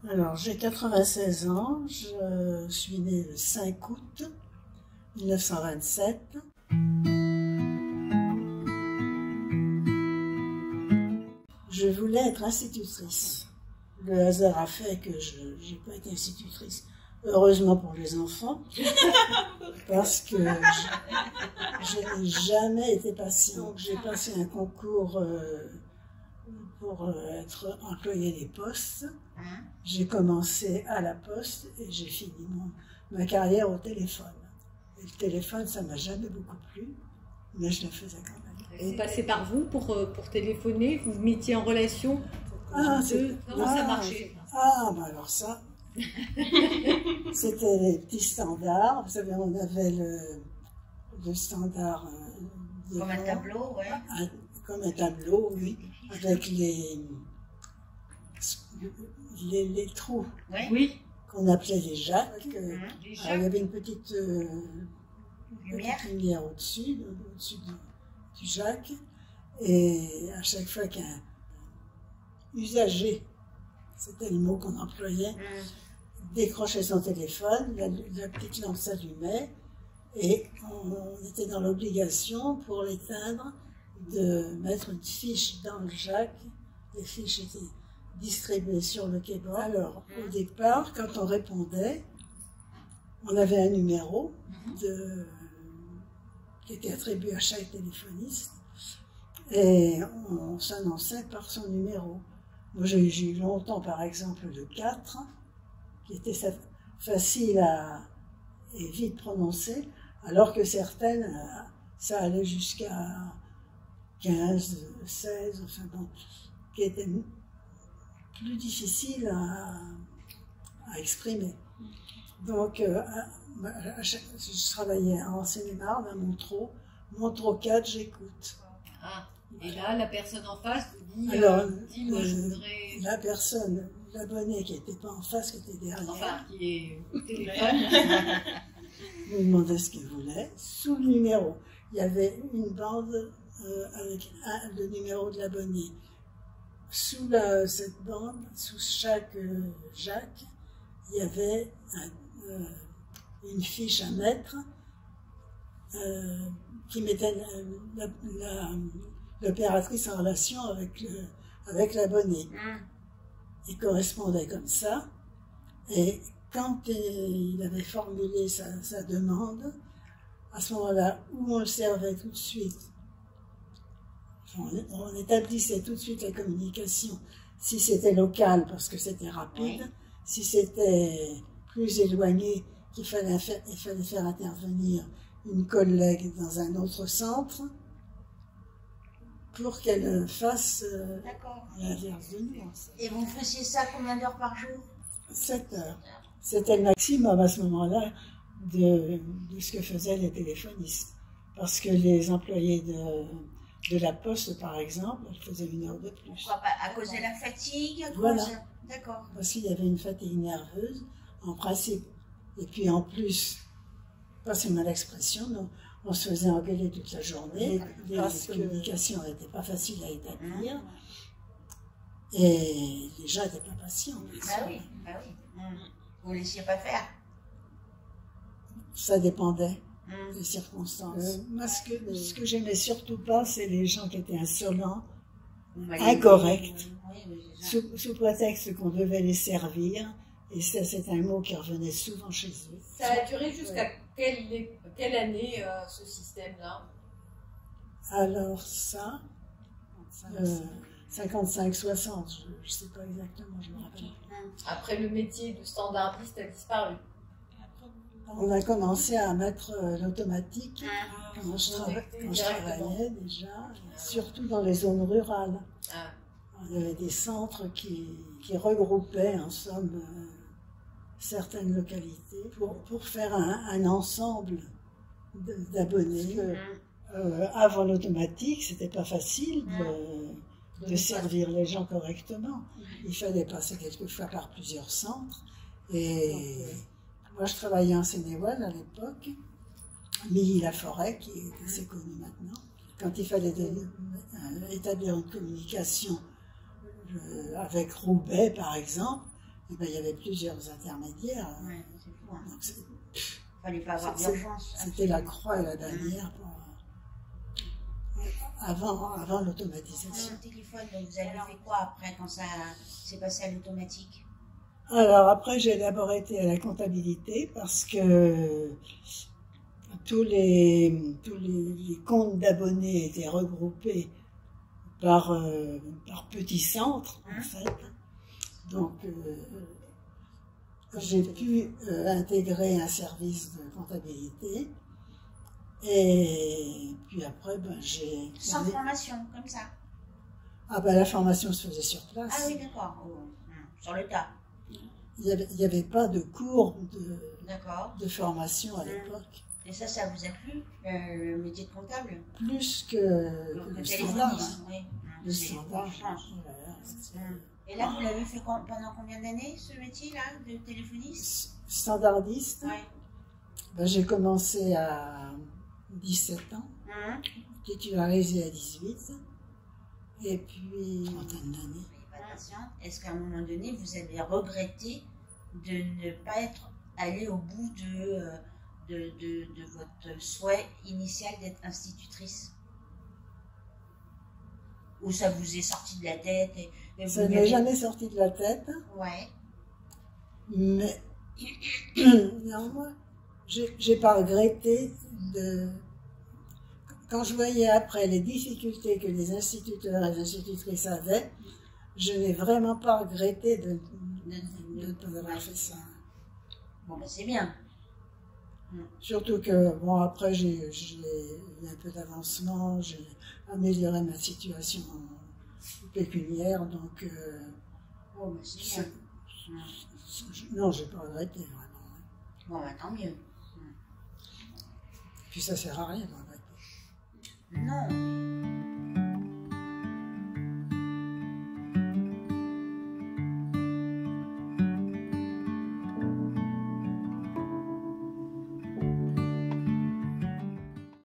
Alors, j'ai 96 ans, je suis née le 5 août 1927. Je voulais être institutrice. Le hasard a fait que je n'ai pas été institutrice. Heureusement pour les enfants, parce que je n'ai jamais été patiente. J'ai passé un concours pour être employée des postes. J'ai commencé à la poste et j'ai fini ma carrière au téléphone. Et le téléphone, ça m'a jamais beaucoup plu, mais je le faisais quand même. Vous passez par vous pour téléphoner, vous vous mettiez en relation. Comment ça marchait? Bah alors ça, c'était les petits standards. Vous savez, on avait le standard. Comme un tableau, ouais. Comme un tableau, oui, avec les trous, Ouais. Oui. qu'on appelait les jacques. Les Alors, il y avait une petite Lumière. lumière au-dessus du jack. Et à chaque fois qu'un usager, c'était le mot qu'on employait, décrochait son téléphone, la petite lampe s'allumait et on était dans l'obligation pour l'éteindre de mettre une fiche dans le jack. Les fiches étaient distribuées sur le keyboard. Alors, au départ, quand on répondait, on avait un numéro qui était attribué à chaque téléphoniste et on s'annonçait par son numéro. Moi, j'ai eu longtemps, par exemple, le 4, qui était facile et vite prononcé, alors que certaines, ça allait jusqu'à 15, 16, enfin bon, qui étaient plus difficiles à exprimer. Donc, je travaillais en Seine-et-Marne, à Montreux. Montreux 4, j'écoute. Ah. Et là, la personne en face vous dit, Alors, moi je voudrais... La personne, l'abonné qui n'était pas en face, qui était derrière, Enfin, qui est au téléphone. me demandait ce qu'il voulait. Sous le numéro, il y avait une bande avec le numéro de l'abonné. Sous cette bande, sous chaque jack, il y avait une fiche à mettre qui mettait l'opératrice en relation avec l'abonné. Il correspondait comme ça. Et quand il avait formulé sa demande, à ce moment-là, où on le servait tout de suite, on établissait tout de suite la communication. Si c'était local, parce que c'était rapide, oui. Si c'était plus éloigné, qu'il fallait faire intervenir une collègue dans un autre centre, pour qu'elle fasse l'inverse de nous. Et vous faisiez ça combien d'heures par jour? 7 heures. C'était le maximum à ce moment-là de ce que faisaient les téléphonistes. Parce que les employés de la poste, par exemple, elles faisaient 1 heure de plus. Pourquoi pas? À cause de la fatigue? Voilà. D'accord. Parce qu'il y avait une fatigue nerveuse, en principe. Et puis en plus, passez-moi l'expression, on se faisait engueuler toute la journée. Les communications n'étaient pas faciles à établir. Et les gens n'étaient pas patients. Bah oui. Vous ne laissiez pas faire? Ça dépendait des circonstances. Moi, ce que j'aimais surtout pas, c'est les gens qui étaient insolents, incorrects, sous prétexte qu'on devait les servir. Et ça, c'est un mot qui revenait souvent chez eux. Ça a duré jusqu'à quelle année, ce système-là? Alors ça, 55-60, je ne sais pas exactement, je me rappelle. Après, le métier de standardiste a disparu. On a commencé à mettre l'automatique quand je travaillais déjà, surtout dans les zones rurales. Il y avait des centres qui regroupaient en somme certaines localités pour faire un ensemble d'abonnés. Avant l'automatique, c'était pas facile de servir les gens correctement. Il fallait passer quelquefois par plusieurs centres. Et moi, je travaillais en Seine-et-Ouest à l'époque, Milly-la-Forêt, qui est assez connu maintenant. Quand il fallait établir une communication avec Roubaix, par exemple, eh ben, il y avait plusieurs intermédiaires. Ouais, c'est fou. Hein. Donc, Fallait pas avoir d'urgence. c'était la croix et la bannière avant l'automatisation. Le téléphone, donc vous avez fait quoi après quand ça s'est passé à l'automatique? Alors après, j'ai d'abord été à la comptabilité parce que tous les comptes d'abonnés étaient regroupés par petits centres, en fait. Donc, j'ai pu intégrer un service de comptabilité. Et puis après, ben, j'ai... Sans formation, comme ça? Ah ben, la formation se faisait sur place. Ah oui, d'accord. Sur le tas. Il n'y avait pas de cours de formation à Mmh. l'époque. Et ça vous a plu, le métier de comptable? Plus que le standard. téléphoniste, oui. Le standard. Voilà, et là, vous l'avez fait pendant combien d'années, ce métier-là, de téléphoniste? Standardiste, Ouais. ben, j'ai commencé à 17 ans, titularisé à 18, et puis trentaine d'années. Est-ce qu'à un moment donné, vous avez regretté de ne pas être allé au bout de votre souhait initial d'être institutrice? Ou ça vous est sorti de la tête et Ça ne m'est jamais sorti de la tête, Ouais. mais non, moi, j'ai pas regretté de... Quand je voyais après les difficultés que les instituteurs et les institutrices avaient, je n'ai vraiment pas regretté de ne pas avoir fait ça. Bon, ben c'est bien. Surtout que, bon, après, j'ai eu un peu d'avancement, j'ai amélioré ma situation pécuniaire, donc... Bon, ben c'est bien. Non, j'ai pas regretté, vraiment. Bon, ben tant mieux. Puis ça sert à rien de regretter. Non.